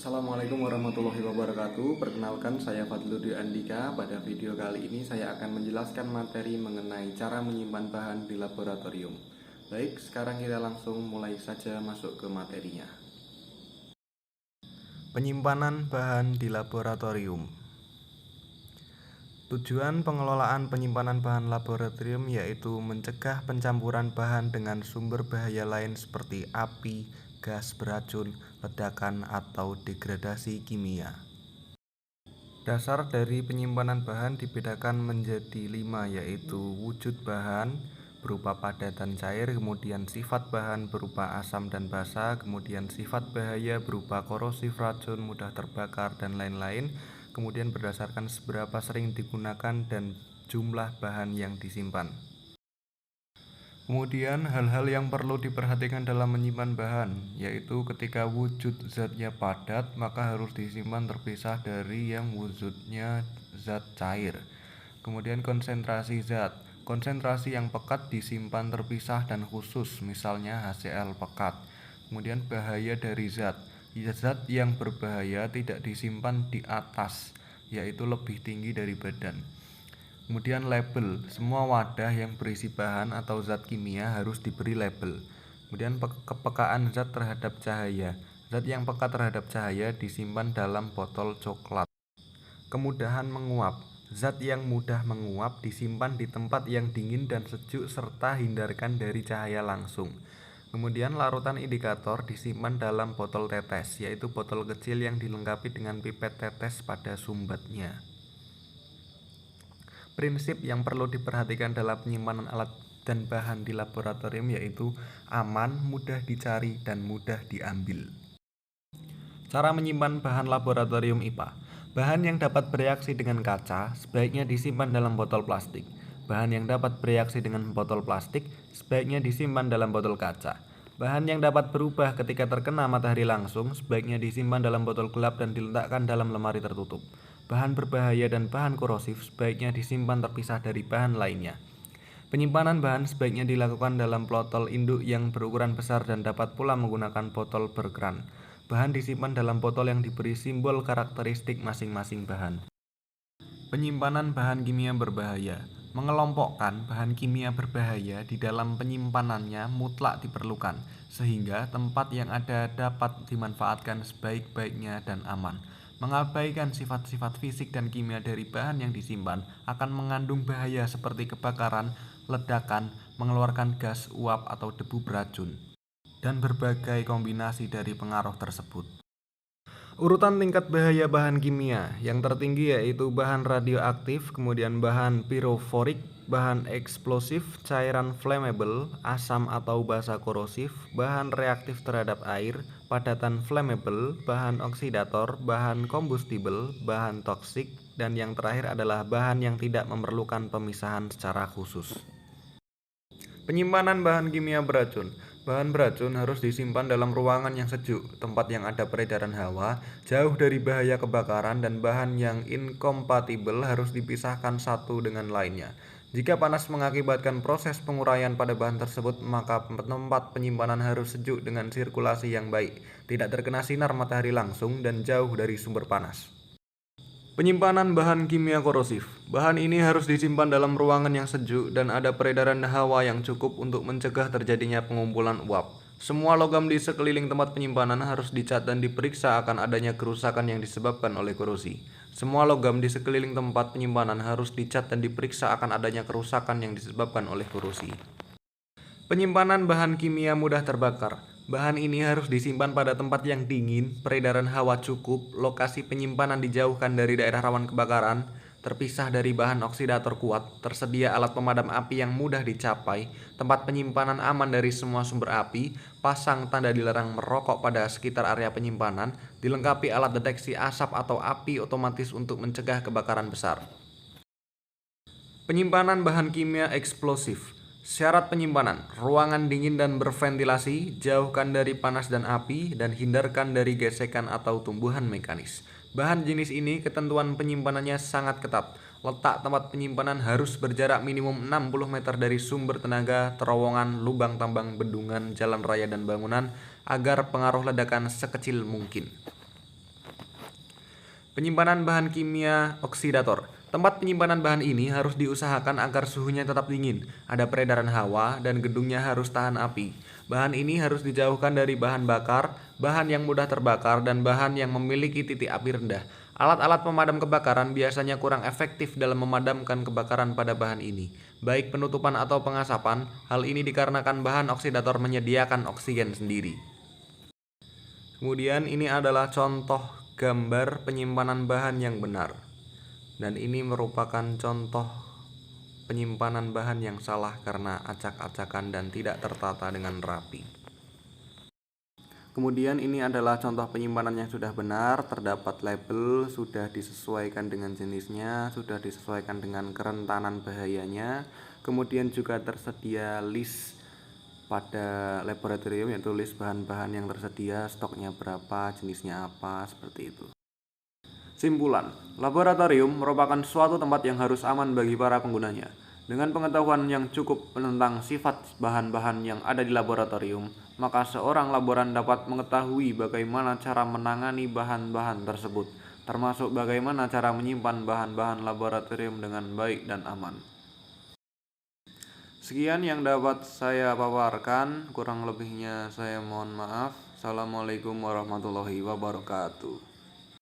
Assalamualaikum warahmatullahi wabarakatuh. Perkenalkan, saya Fadluddin Andika. Pada video kali ini saya akan menjelaskan materi mengenai cara menyimpan bahan di laboratorium. Baik, sekarang kita langsung mulai saja masuk ke materinya. Penyimpanan bahan di laboratorium. Tujuan pengelolaan penyimpanan bahan laboratorium yaitu mencegah pencampuran bahan dengan sumber bahaya lain seperti api, gas beracun, ledakan, atau degradasi kimia. Dasar dari penyimpanan bahan dibedakan menjadi 5, yaitu wujud bahan berupa padat dan cair, kemudian sifat bahan berupa asam dan basa, kemudian sifat bahaya berupa korosif, racun, mudah terbakar, dan lain-lain, kemudian berdasarkan seberapa sering digunakan dan jumlah bahan yang disimpan. Kemudian hal-hal yang perlu diperhatikan dalam menyimpan bahan, yaitu ketika wujud zatnya padat, maka harus disimpan terpisah dari yang wujudnya zat cair. Kemudian konsentrasi zat. Konsentrasi yang pekat disimpan terpisah dan khusus, misalnya HCl pekat. Kemudian bahaya dari zat. Zat yang berbahaya tidak disimpan di atas, yaitu lebih tinggi dari badan. Kemudian label, semua wadah yang berisi bahan atau zat kimia harus diberi label. Kemudian kepekaan zat terhadap cahaya. Zat yang peka terhadap cahaya disimpan dalam botol coklat. Kemudahan menguap. Zat yang mudah menguap disimpan di tempat yang dingin dan sejuk serta hindarkan dari cahaya langsung. Kemudian larutan indikator disimpan dalam botol tetes, yaitu botol kecil yang dilengkapi dengan pipet tetes pada sumbatnya. Prinsip yang perlu diperhatikan dalam penyimpanan alat dan bahan di laboratorium yaitu aman, mudah dicari, dan mudah diambil. Cara menyimpan bahan laboratorium IPA. Bahan yang dapat bereaksi dengan kaca sebaiknya disimpan dalam botol plastik. Bahan yang dapat bereaksi dengan botol plastik sebaiknya disimpan dalam botol kaca. Bahan yang dapat berubah ketika terkena matahari langsung sebaiknya disimpan dalam botol gelap dan diletakkan dalam lemari tertutup. Bahan berbahaya dan bahan korosif sebaiknya disimpan terpisah dari bahan lainnya. Penyimpanan bahan sebaiknya dilakukan dalam botol induk yang berukuran besar dan dapat pula menggunakan botol berkeran. Bahan disimpan dalam botol yang diberi simbol karakteristik masing-masing bahan. Penyimpanan bahan kimia berbahaya. Mengelompokkan bahan kimia berbahaya di dalam penyimpanannya mutlak diperlukan, sehingga tempat yang ada dapat dimanfaatkan sebaik-baiknya dan aman. Mengabaikan sifat-sifat fisik dan kimia dari bahan yang disimpan akan mengandung bahaya seperti kebakaran, ledakan, mengeluarkan gas uap atau debu beracun, dan berbagai kombinasi dari pengaruh tersebut. Urutan tingkat bahaya bahan kimia yang tertinggi yaitu bahan radioaktif, kemudian bahan piroforik, bahan eksplosif, cairan flammable, asam atau basa korosif, bahan reaktif terhadap air, padatan flammable, bahan oksidator, bahan kombustibel, bahan toksik, dan yang terakhir adalah bahan yang tidak memerlukan pemisahan secara khusus. Penyimpanan bahan kimia beracun. Bahan beracun harus disimpan dalam ruangan yang sejuk, tempat yang ada peredaran hawa, jauh dari bahaya kebakaran, dan bahan yang inkompatibel harus dipisahkan satu dengan lainnya. Jika panas mengakibatkan proses penguraian pada bahan tersebut, maka tempat penyimpanan harus sejuk dengan sirkulasi yang baik, tidak terkena sinar matahari langsung, dan jauh dari sumber panas. Penyimpanan bahan kimia korosif. Bahan ini harus disimpan dalam ruangan yang sejuk dan ada peredaran hawa yang cukup untuk mencegah terjadinya pengumpulan uap. Semua logam di sekeliling tempat penyimpanan harus dicat dan diperiksa akan adanya kerusakan yang disebabkan oleh korosi. Semua logam di sekeliling tempat penyimpanan harus dicat dan diperiksa akan adanya kerusakan yang disebabkan oleh korosi. Penyimpanan bahan kimia mudah terbakar. Bahan ini harus disimpan pada tempat yang dingin, peredaran hawa cukup, lokasi penyimpanan dijauhkan dari daerah rawan kebakaran, terpisah dari bahan oksidator kuat, tersedia alat pemadam api yang mudah dicapai, tempat penyimpanan aman dari semua sumber api, pasang tanda dilarang merokok pada sekitar area penyimpanan, dilengkapi alat deteksi asap atau api otomatis untuk mencegah kebakaran besar. Penyimpanan bahan kimia eksplosif. Syarat penyimpanan: ruangan dingin dan berventilasi, jauhkan dari panas dan api, dan hindarkan dari gesekan atau tumbuhan mekanis. Bahan jenis ini ketentuan penyimpanannya sangat ketat. Letak tempat penyimpanan harus berjarak minimum 60 meter dari sumber tenaga, terowongan, lubang tambang, bendungan, jalan raya, dan bangunan agar pengaruh ledakan sekecil mungkin. Penyimpanan bahan kimia oksidator. Tempat penyimpanan bahan ini harus diusahakan agar suhunya tetap dingin, ada peredaran hawa, dan gedungnya harus tahan api. Bahan ini harus dijauhkan dari bahan bakar, bahan yang mudah terbakar, dan bahan yang memiliki titik api rendah. Alat-alat pemadam kebakaran biasanya kurang efektif dalam memadamkan kebakaran pada bahan ini, baik penutupan atau pengasapan. Hal ini dikarenakan bahan oksidator menyediakan oksigen sendiri. Kemudian ini adalah contoh gambar penyimpanan bahan yang benar. Dan ini merupakan contoh penyimpanan bahan yang salah karena acak-acakan dan tidak tertata dengan rapi. Kemudian ini adalah contoh penyimpanan yang sudah benar, terdapat label, sudah disesuaikan dengan jenisnya, sudah disesuaikan dengan kerentanan bahayanya. Kemudian juga tersedia list pada laboratorium, yaitu list bahan-bahan yang tersedia, stoknya berapa, jenisnya apa, seperti itu. Simpulan, laboratorium merupakan suatu tempat yang harus aman bagi para penggunanya. Dengan pengetahuan yang cukup tentang sifat bahan-bahan yang ada di laboratorium, maka seorang laboran dapat mengetahui bagaimana cara menangani bahan-bahan tersebut, termasuk bagaimana cara menyimpan bahan-bahan laboratorium dengan baik dan aman. Sekian yang dapat saya paparkan, kurang lebihnya saya mohon maaf. Assalamualaikum warahmatullahi wabarakatuh.